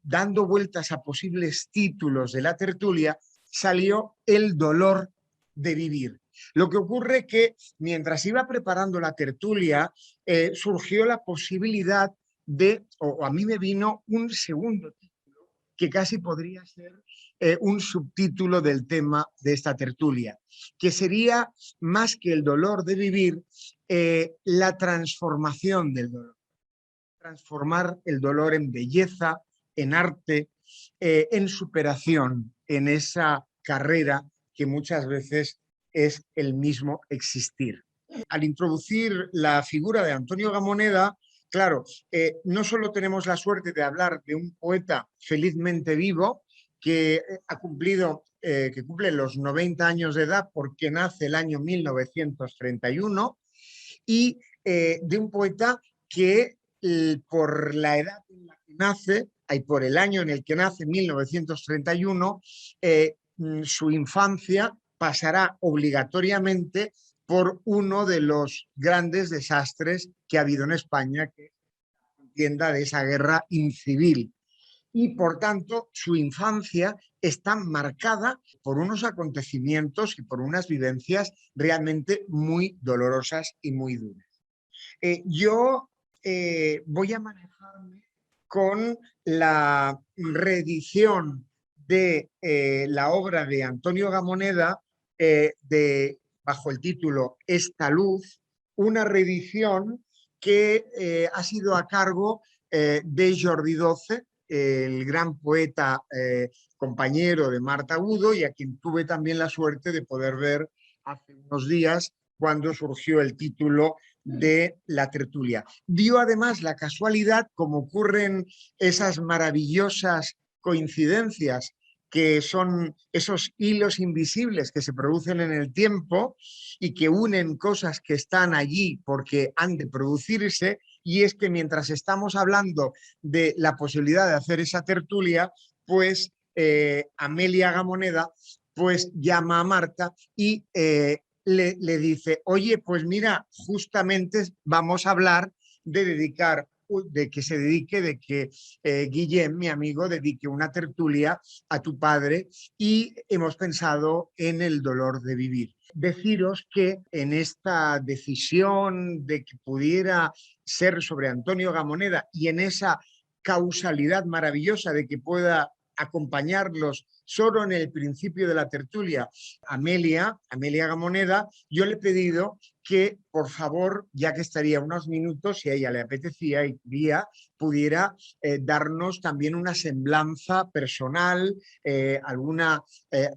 dando vueltas a posibles títulos de la tertulia, salió El dolor de vivir. Lo que ocurre es que mientras iba preparando la tertulia, surgió la posibilidad o a mí me vino un segundo título que casi podría ser un subtítulo del tema de esta tertulia, que sería, más que el dolor de vivir, la transformación del dolor. Transformar el dolor en belleza, en arte, en superación, en esa carrera que muchas veces es el mismo existir. Al introducir la figura de Antonio Gamoneda, claro, no solo tenemos la suerte de hablar de un poeta felizmente vivo que ha que cumple los 90 años de edad porque nace el año 1931 y de un poeta que por la edad en la que nace y por el año en el que nace, 1931, su infancia pasará obligatoriamente por uno de los grandes desastres que ha habido en España, que es la contienda de esa guerra incivil. Y por tanto, su infancia está marcada por unos acontecimientos y por unas vivencias realmente muy dolorosas y muy duras. Yo voy a manejarme con la reedición de la obra de Antonio Gamoneda bajo el título Esta luz, una reedición que ha sido a cargo de Jordi Doce, el gran poeta compañero de Marta Agudo, y a quien tuve también la suerte de poder ver hace unos días cuando surgió el título de la tertulia. Dio además la casualidad, como ocurren esas maravillosas coincidencias que son esos hilos invisibles que se producen en el tiempo y que unen cosas que están allí porque han de producirse, y es que mientras estamos hablando de la posibilidad de hacer esa tertulia, pues Amelia Gamoneda pues llama a Marta y le dice, oye, pues mira, justamente vamos a hablar de que Guillem, mi amigo, dedique una tertulia a tu padre y hemos pensado en el dolor de vivir. Deciros que en esta decisión de que pudiera ser sobre Antonio Gamoneda y en esa causalidad maravillosa de que pueda acompañarlos solo en el principio de la tertulia Amelia Gamoneda, yo le he pedido que, por favor, ya que estaría unos minutos, si a ella le apetecía y quería, pudiera darnos también una semblanza personal,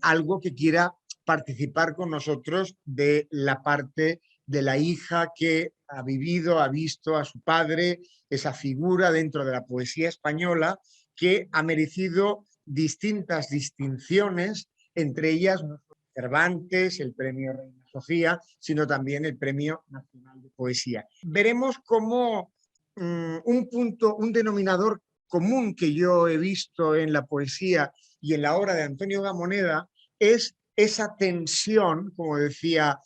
algo que quiera participar con nosotros de la parte de la hija que ha vivido, ha visto a su padre, esa figura dentro de la poesía española que ha merecido distintas distinciones, entre ellas no solo Cervantes, el premio Reina Sofía, sino también el Premio Nacional de Poesía. Veremos cómo un denominador común que yo he visto en la poesía y en la obra de Antonio Gamoneda es esa tensión, como decía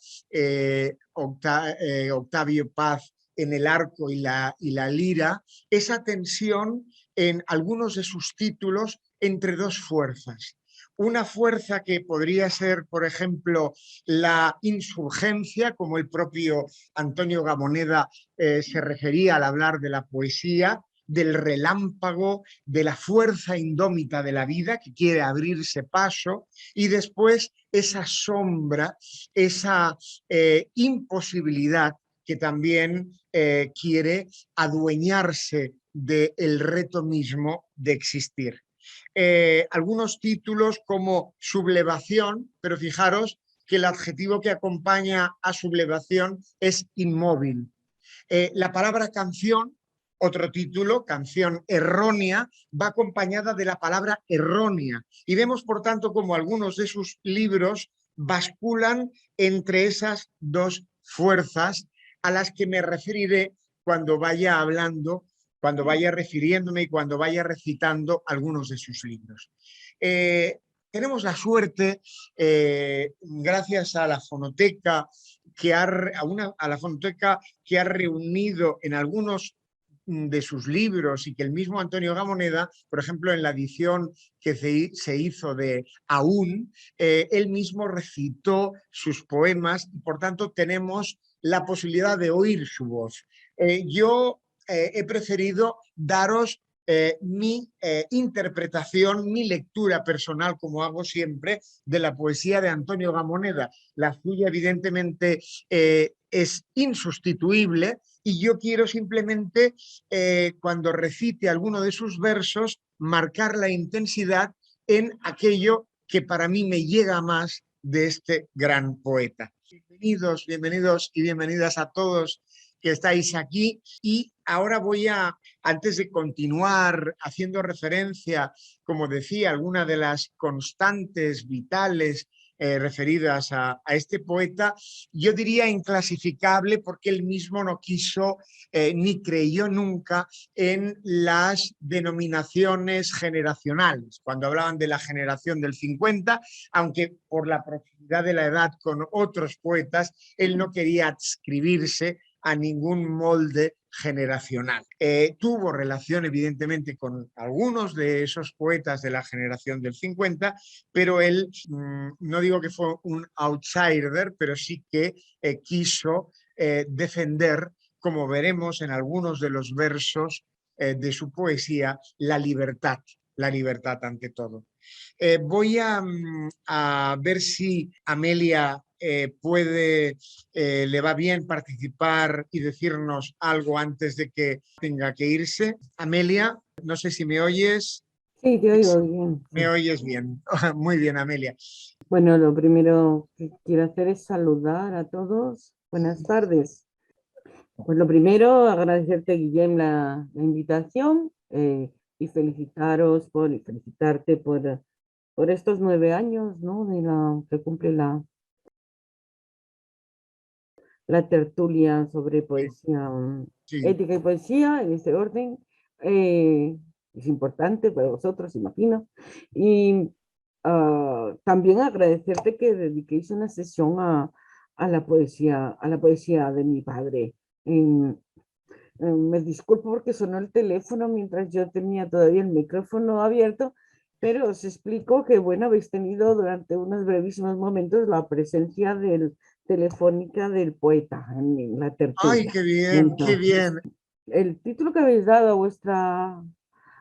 Octavio Paz en El arco y la lira, esa tensión en algunos de sus títulos entre dos fuerzas. Una fuerza que podría ser, por ejemplo, la insurgencia, como el propio Antonio Gamoneda se refería al hablar de la poesía, del relámpago, de la fuerza indómita de la vida que quiere abrirse paso, y después esa sombra, esa imposibilidad que también quiere adueñarse del reto mismo de existir. Algunos títulos como sublevación, pero fijaros que el adjetivo que acompaña a sublevación es inmóvil. La palabra canción, otro título, canción errónea, va acompañada de la palabra errónea. Y vemos, por tanto, como algunos de sus libros basculan entre esas dos fuerzas a las que me referiré cuando vaya hablando, cuando vaya refiriéndome y cuando vaya recitando algunos de sus libros. Tenemos la suerte, gracias a la fonoteca, a la fonoteca que ha reunido en algunos de sus libros y que el mismo Antonio Gamoneda, por ejemplo, en la edición que se hizo de Aún, él mismo recitó sus poemas y por tanto tenemos la posibilidad de oír su voz. Yo he preferido daros mi interpretación, mi lectura personal, como hago siempre, de la poesía de Antonio Gamoneda. La suya, evidentemente, es insustituible y yo quiero simplemente, cuando recite alguno de sus versos, marcar la intensidad en aquello que para mí me llega más de este gran poeta. Bienvenidos, bienvenidos y bienvenidas a todos que estáis aquí. Y ahora voy a, antes de continuar haciendo referencia, como decía, a alguna de las constantes vitales referidas a este poeta, yo diría inclasificable porque él mismo no quiso ni creyó nunca en las denominaciones generacionales. Cuando hablaban de la generación del 50, aunque por la proximidad de la edad con otros poetas, él no quería adscribirse a ningún molde generacional. Tuvo relación evidentemente con algunos de esos poetas de la generación del 50, pero él, no digo que fue un outsider, pero sí que quiso defender, como veremos en algunos de los versos de su poesía, la libertad ante todo. Voy a ver si Amelia le va bien participar y decirnos algo antes de que tenga que irse. Amelia, no sé si me oyes. Sí, te oigo bien. Me Sí. oyes bien. Muy bien, Amelia. Bueno, lo primero que quiero hacer es saludar a todos. Buenas tardes. Pues lo primero, agradecerte, Guillem, la invitación y felicitarte por estos 9 años, ¿no? De la que cumple la tertulia sobre poesía, Sí. ética y poesía, en ese orden. Eh, es importante para vosotros, imagino. Y también agradecerte que dediquéis una sesión a la poesía de mi padre. Me disculpo porque sonó el teléfono mientras yo tenía todavía el micrófono abierto, pero os explico que, bueno, habéis tenido durante unos brevísimos momentos la presencia telefónica del poeta en la Ay, tertulia. qué bien, qué Entonces, bien. el título que habéis dado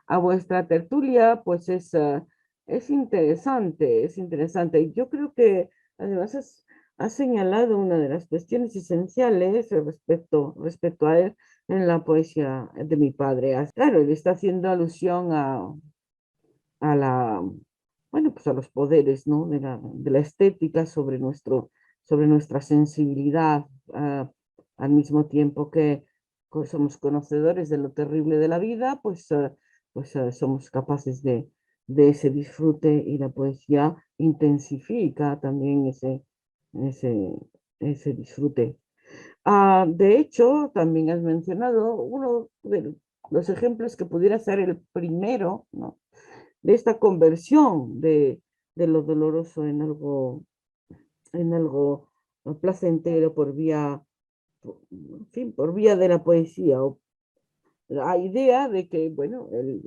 a vuestra tertulia, pues es interesante, es interesante. Y yo creo que además has señalado una de las cuestiones esenciales respecto a él en la poesía de mi padre. Claro, él está haciendo alusión a la, bueno, pues a los poderes, ¿no? De la estética sobre nuestra sensibilidad, al mismo tiempo que somos conocedores de lo terrible de la vida, pues somos capaces de ese disfrute y la poesía intensifica también ese, ese disfrute. De hecho, también has mencionado uno de los ejemplos que pudiera ser el primero, ¿no? De esta conversión de lo doloroso en algo placentero en fin, por vía de la poesía, o la idea de que, bueno, él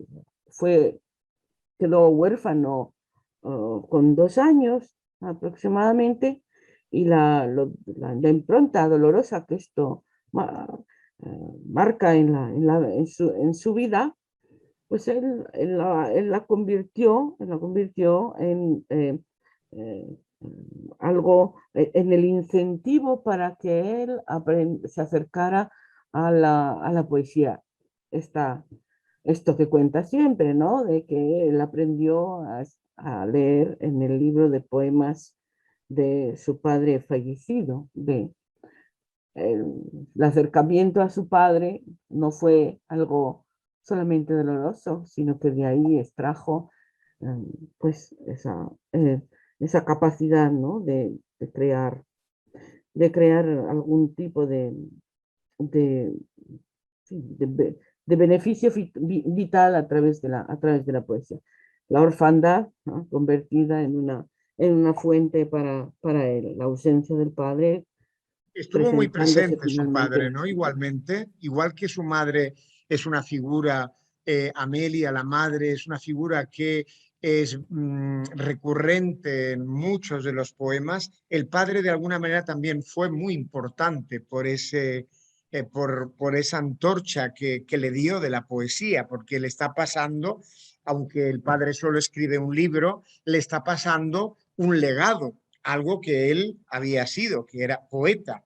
quedó huérfano con 2 años aproximadamente, y la impronta dolorosa que esto ma- marca en su vida, pues él la convirtió eh, algo, en el incentivo para que él se acercara a la poesía. Esta, Esto que cuenta siempre, ¿no? De que él aprendió a leer en el libro de poemas de su padre fallecido. El acercamiento a su padre no fue algo solamente doloroso, sino que de ahí extrajo eh, pues esa capacidad, ¿no? De crear algún tipo de, sí, de beneficio vital a través de la poesía. La orfandad, ¿no? Convertida en una fuente para él, la ausencia del padre Estuvo muy presentándose presente su finalmente. padre, ¿no? Igualmente, igual que su madre es una figura, Amelia, la madre, es una figura que es recurrente en muchos de los poemas. El padre de alguna manera también fue muy importante por por esa antorcha que le dio de la poesía, porque le está pasando, aunque el padre solo escribe un libro, le está pasando un legado, algo que él había sido, que era poeta.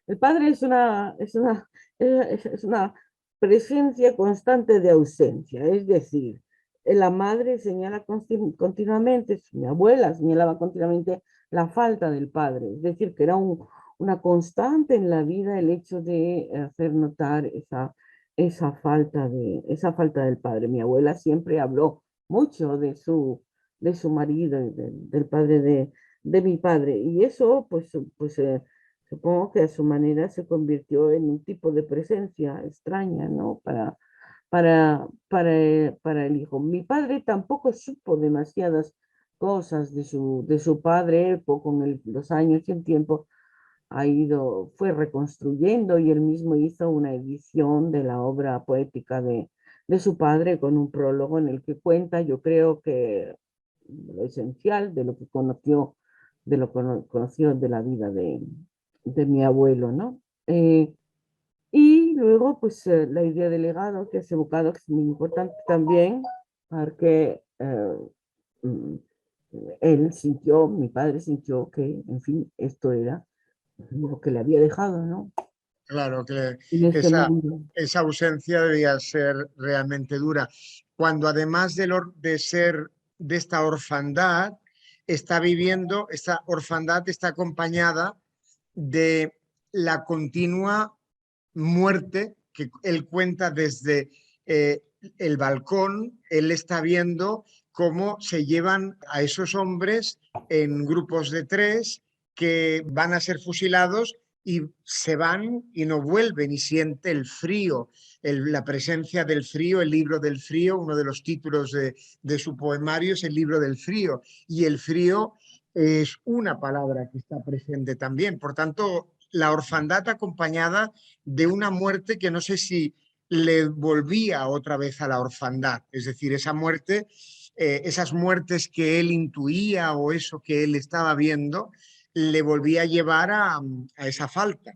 El padre es una presencia constante de ausencia, es decir, la madre señala continuamente, mi abuela señalaba continuamente la falta del padre, es decir, que era una constante en la vida el hecho de hacer notar esa falta del padre. Mi abuela siempre habló mucho de su marido, del padre de mi padre, y eso supongo que a su manera se convirtió en un tipo de presencia extraña, ¿no? Para el hijo. Mi padre tampoco supo demasiadas cosas de su padre, con los años y el tiempo fue reconstruyendo y él mismo hizo una edición de la obra poética de su padre con un prólogo en el que cuenta, yo creo que lo esencial de lo que conoció, conoció de la vida de mi abuelo, ¿no? Y luego, pues, la idea de legado que has evocado, que es muy importante también, porque mm, mi padre sintió que, en fin, esto era lo que le había dejado, ¿no? Claro que En este esa, mundo. esa ausencia debía ser realmente dura. Cuando además de ser de esta orfandad, está viviendo, esta orfandad está acompañada de la continua muerte que él cuenta desde el balcón. Él está viendo cómo se llevan a esos hombres en grupos de tres que van a ser fusilados y se van y no vuelven y siente el frío, la presencia del frío, el libro del frío, uno de los títulos de su poemario es el libro del frío, y el frío es una palabra que está presente también. Por tanto, la orfandad acompañada de una muerte que no sé si le volvía otra vez a la orfandad, es decir, esa muerte, esas muertes que él intuía o eso que él estaba viendo, le volvía a llevar a esa falta.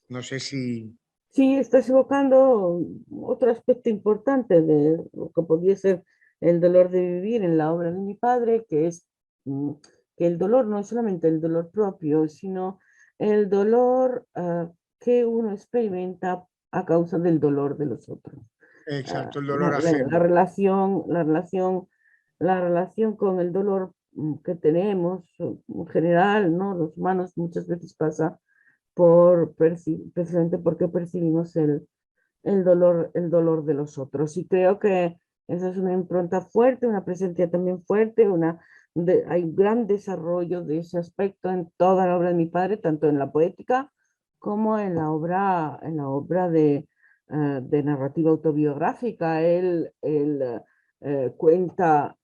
No sé si... Sí, estás evocando otro aspecto importante de lo que podría ser el dolor de vivir en la obra de mi padre, que es mm, que el dolor no es solamente el dolor propio, sino el dolor que uno experimenta a causa del dolor de los otros. Exacto, el dolor La ajeno. relación, la relación con el dolor que tenemos en general, ¿no? Los humanos muchas veces pasa precisamente porque percibimos el dolor de los otros. Y creo que esa es una impronta fuerte, una presencia también fuerte, hay un gran desarrollo de ese aspecto en toda la obra de mi padre, tanto en la poética como en la obra de narrativa autobiográfica. Cuenta,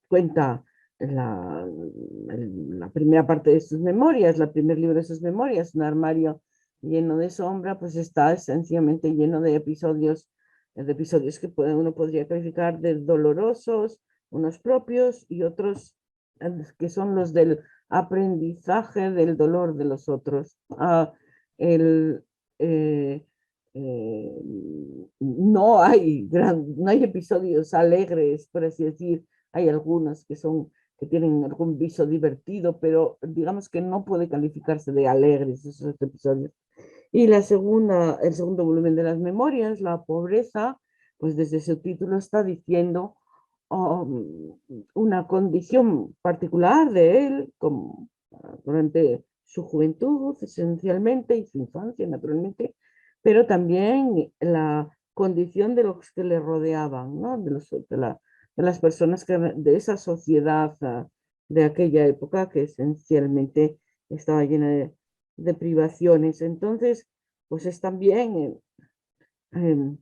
cuenta la primera parte de sus memorias, el primer libro de sus memorias, un armario lleno de sombra, pues está sencillamente lleno de episodios que uno podría calificar de dolorosos, unos propios y otros que son los del aprendizaje del dolor de los otros. El, eh, eh, no hay episodios alegres, por así decir, hay algunos que tienen algún viso divertido, pero digamos que no puede calificarse de alegres esos episodios. Y el segundo volumen de las memorias, La pobreza, pues desde su título está diciendo una condición particular de él durante su juventud esencialmente y su infancia naturalmente, pero también la condición de los que le rodeaban, ¿no? De las personas de esa sociedad de aquella época que esencialmente estaba llena de privaciones. Entonces, pues es también eh,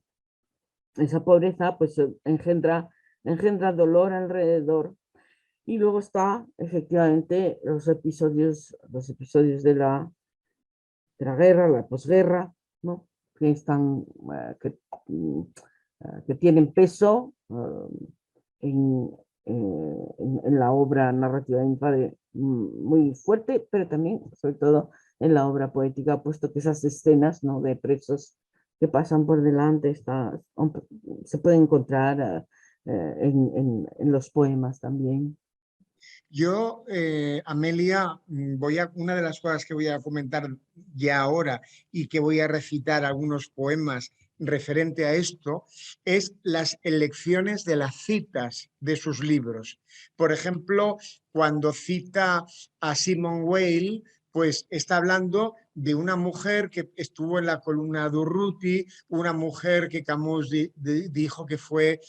esa pobreza pues engendra dolor alrededor. Y luego está efectivamente los episodios de la guerra, la posguerra, ¿no? que están, que tienen peso en, en la obra narrativa de mi padre muy fuerte, pero también, sobre todo, en la obra poética, puesto que esas escenas, ¿no?, de presos que pasan por delante se pueden encontrar en los poemas también. Yo, Amelia, una de las cosas que voy a comentar ya ahora y que voy a recitar algunos poemas referente a esto, es las elecciones de las citas de sus libros. Por ejemplo, cuando cita a Simone Weil, pues está hablando de una mujer que estuvo en la columna de Urruti, una mujer que Camus dijo que fue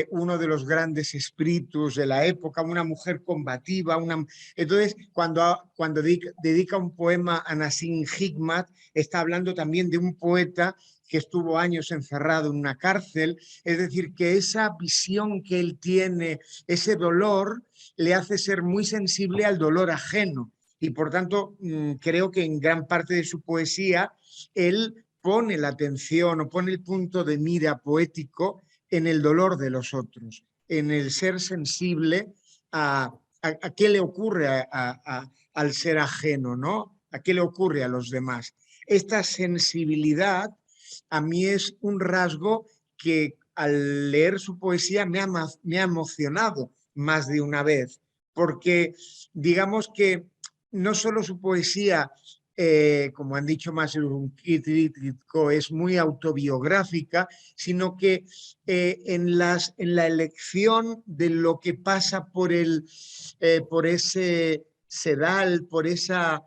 uno de los grandes espíritus de la época, una mujer combativa. Entonces, cuando dedica un poema a Nassim Hikmat, está hablando también de un poeta que estuvo años encerrado en una cárcel. Es decir, que esa visión que él tiene, ese dolor, le hace ser muy sensible al dolor ajeno. Y por tanto, creo que en gran parte de su poesía él pone la atención o pone el punto de mira poético en el dolor de los otros, en el ser sensible a qué le ocurre al ser ajeno, ¿no? A qué le ocurre a los demás. Esta sensibilidad a mí es un rasgo que al leer su poesía me ha emocionado más de una vez, porque digamos que no solo su poesía, como han dicho más, es muy autobiográfica, sino que en la elección de lo que pasa por ese sedal, por ese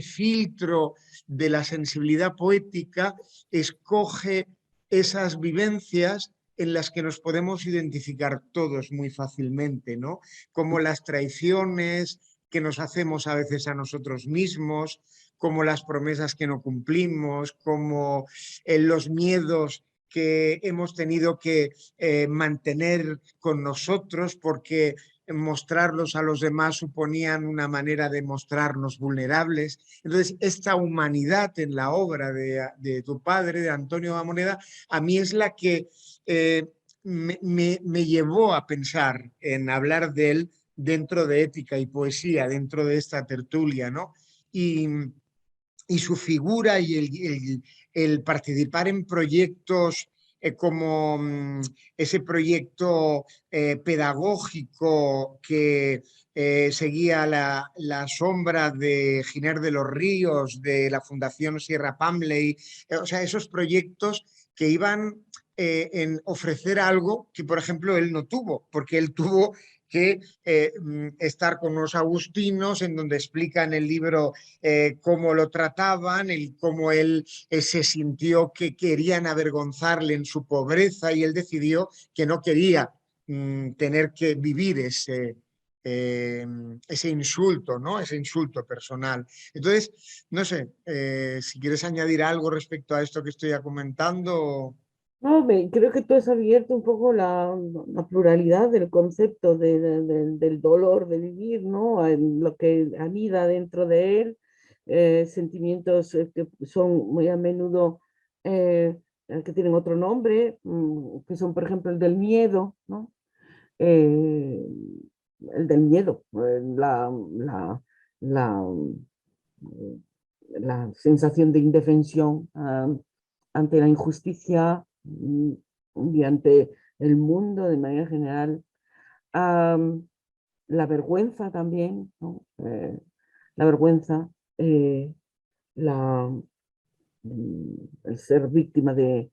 filtro de la sensibilidad poética, escoge esas vivencias en las que nos podemos identificar todos muy fácilmente, ¿no? Como las traiciones que nos hacemos a veces a nosotros mismos, como las promesas que no cumplimos, como los miedos que hemos tenido que mantener con nosotros porque mostrarlos a los demás suponían una manera de mostrarnos vulnerables. Entonces, esta humanidad en la obra de tu padre, de Antonio Amoneda, a mí es la que me llevó a pensar en hablar de él dentro de Ética y Poesía, dentro de esta tertulia, ¿no? Y su figura y el participar en proyectos como ese proyecto pedagógico que seguía la sombra de Giner de los Ríos, de la Fundación Sierra Pamley, o sea, esos proyectos que iban en ofrecer algo que, por ejemplo, él no tuvo, porque él tuvo que estar con los agustinos, en donde explica en el libro cómo lo trataban, cómo él se sintió que querían avergonzarle en su pobreza y él decidió que no quería tener que vivir ese insulto, ¿no? Ese insulto personal. Entonces, no sé, si quieres añadir algo respecto a esto que estoy comentando. No, creo que tú has abierto un poco la pluralidad del concepto del dolor de vivir, ¿no? En lo que anida dentro de él, sentimientos que son muy a menudo, que tienen otro nombre, que son, por ejemplo, el del miedo, ¿no? Eh, el del miedo, la, la sensación de indefensión ante la injusticia y ante el mundo de manera general. La vergüenza también, ¿no? La vergüenza, eh, la, el ser víctima de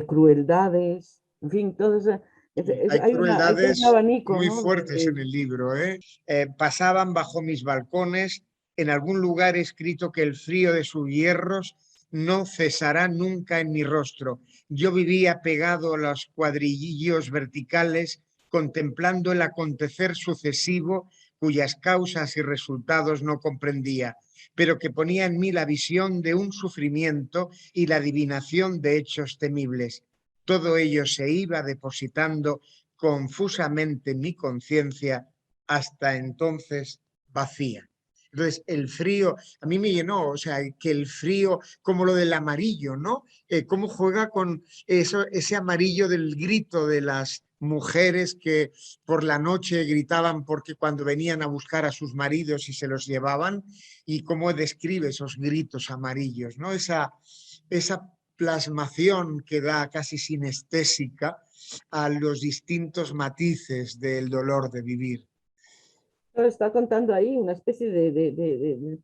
crueldades, en fin, todo eso. Hay Hay todo un crueldades abanico, muy ¿no? fuertes en el libro, ¿eh? Pasaban bajo mis balcones, en algún lugar escrito que el frío de sus hierros no cesará nunca en mi rostro. Yo vivía pegado a los cuadrillillos verticales, contemplando el acontecer sucesivo cuyas causas y resultados no comprendía, pero que ponía en mí la visión de un sufrimiento y la adivinación de hechos temibles. Todo ello se iba depositando confusamente en mi conciencia, hasta entonces vacía. Entonces, el frío, a mí me llenó, o sea, que el frío, como lo del amarillo, ¿no? Cómo juega con eso, ese amarillo del grito de las mujeres que por la noche gritaban porque cuando venían a buscar a sus maridos y se los llevaban, y cómo describe esos gritos amarillos, ¿no? Esa plasmación que da casi sinestésica a los distintos matices del dolor de vivir. Pero está contando ahí una especie de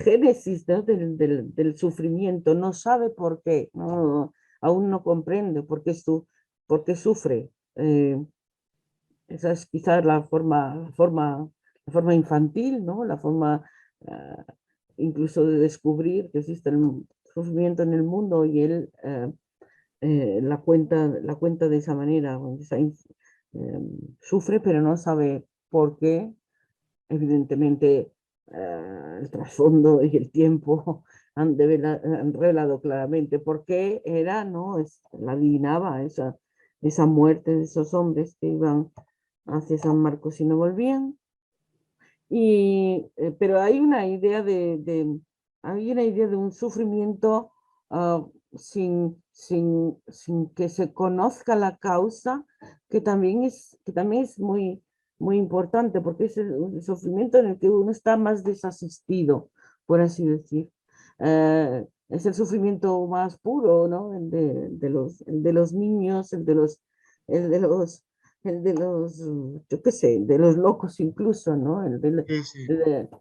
génesis, ¿no? Del sufrimiento. No sabe por qué, no, aún no comprende por qué sufre. Esa es quizás la forma infantil, ¿no? La forma ah, incluso de descubrir que existe el sufrimiento en el mundo y él la cuenta de esa manera. Sufre, pero no sabe por qué. Evidentemente, el trasfondo y el tiempo han revelado claramente por qué era, ¿no? La adivinaba esa muerte de esos hombres que iban hacia San Marcos y no volvían. Pero hay una idea de un sufrimiento sin que se conozca la causa, que también es muy importante, porque es el sufrimiento en el que uno está más desasistido, por así decir. Es el sufrimiento más puro, ¿no? El de los niños, el de los yo qué sé, de los locos incluso, ¿no? Sí, sí.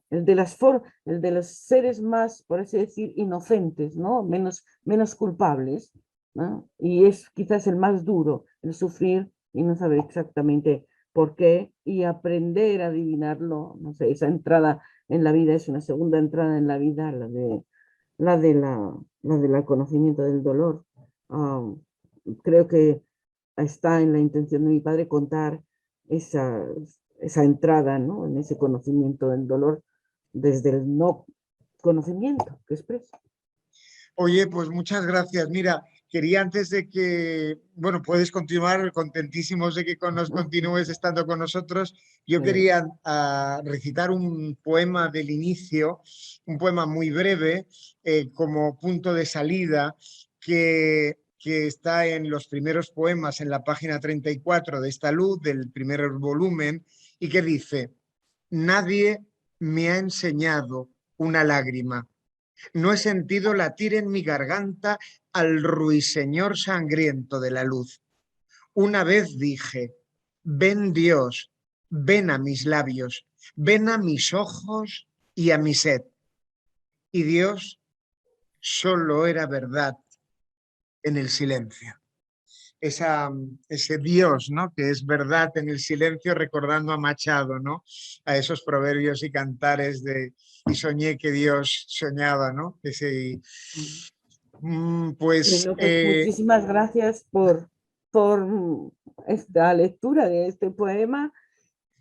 El de los seres más, por así decir, inocentes, ¿no? Menos culpables, ¿no? Y es quizás el más duro, el sufrir y no saber exactamente por qué y aprender a adivinarlo, no sé, esa entrada en la vida es una segunda entrada en la vida, la del conocimiento del dolor. Ah, creo que está en la intención de mi padre contar esa, esa entrada, ¿no? En ese conocimiento del dolor desde el no conocimiento que expresa. Oye, pues muchas gracias. Mira, quería antes de que, bueno, puedes continuar, contentísimos de que nos continúes estando con nosotros. Yo quería recitar un poema del inicio, un poema muy breve, como punto de salida, que está en los primeros poemas en la página 34 de esta luz, del primer volumen, y que dice, nadie me ha enseñado una lágrima, no he sentido latir en mi garganta al ruiseñor sangriento de la luz. Una vez dije, ven Dios, ven a mis labios, ven a mis ojos y a mi sed. Y Dios solo era verdad en el silencio. Ese Dios, ¿no? Que es verdad en el silencio, recordando a Machado, ¿no? A esos proverbios y cantares de y soñé que Dios soñaba, ¿no? Pues Bueno, pues muchísimas gracias por esta lectura de este poema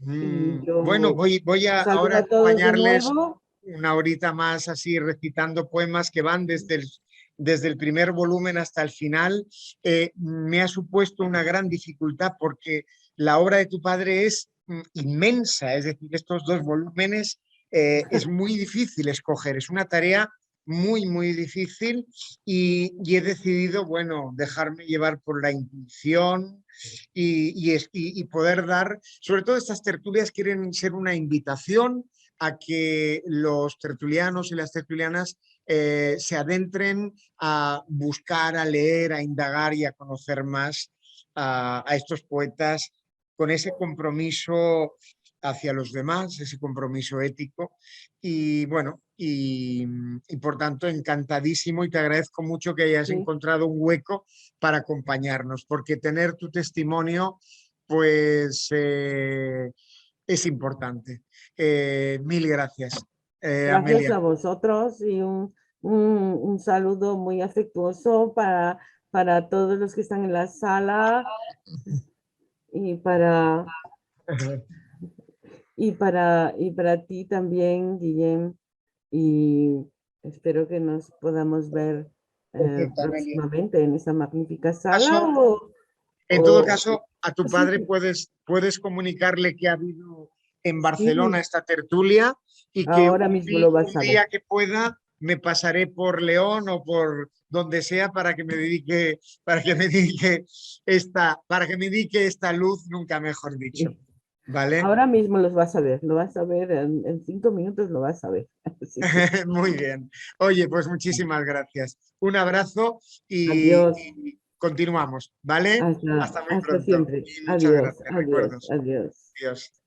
y bueno, yo voy a saludo ahora a todos de acompañarles nuevo. una horita más así recitando poemas que van desde el primer volumen hasta el final. Me ha supuesto una gran dificultad porque la obra de tu padre es inmensa, es decir, estos dos volúmenes es muy difícil escoger, es una tarea muy, muy difícil y he decidido, bueno, dejarme llevar por la intuición y poder dar, sobre todo estas tertulias quieren ser una invitación a que los tertulianos y las tertulianas se adentren a buscar, a leer, a indagar y a conocer más a estos poetas con ese compromiso hacia los demás, ese compromiso ético. Y bueno, y por tanto encantadísimo y te agradezco mucho que hayas Sí, encontrado un hueco para acompañarnos, porque tener tu testimonio, pues es importante. Mil gracias, gracias Amelia. a vosotros y un saludo muy afectuoso para todos los que están en la sala y y para ti también, Guillem. Y espero que nos podamos ver Perfecto, Amelia. próximamente en esa magnífica sala En todo o caso, a tu sí, padre puedes comunicarle que ha habido en Sí, Barcelona esta tertulia y que ahora mismo lo vas un a ver. día que pueda me pasaré por León o por donde sea para que me dedique, para que me dedique esta luz, nunca mejor dicho. ¿Vale? Ahora mismo los vas a ver, lo vas a ver en 5 minutos, lo vas a ver. Así que Muy bien. Oye, pues muchísimas gracias. Un abrazo adiós, y continuamos, ¿vale? Hasta muy hasta pronto siempre. y muchas Adiós, gracias. adiós, Recuerdos. adiós. Adiós.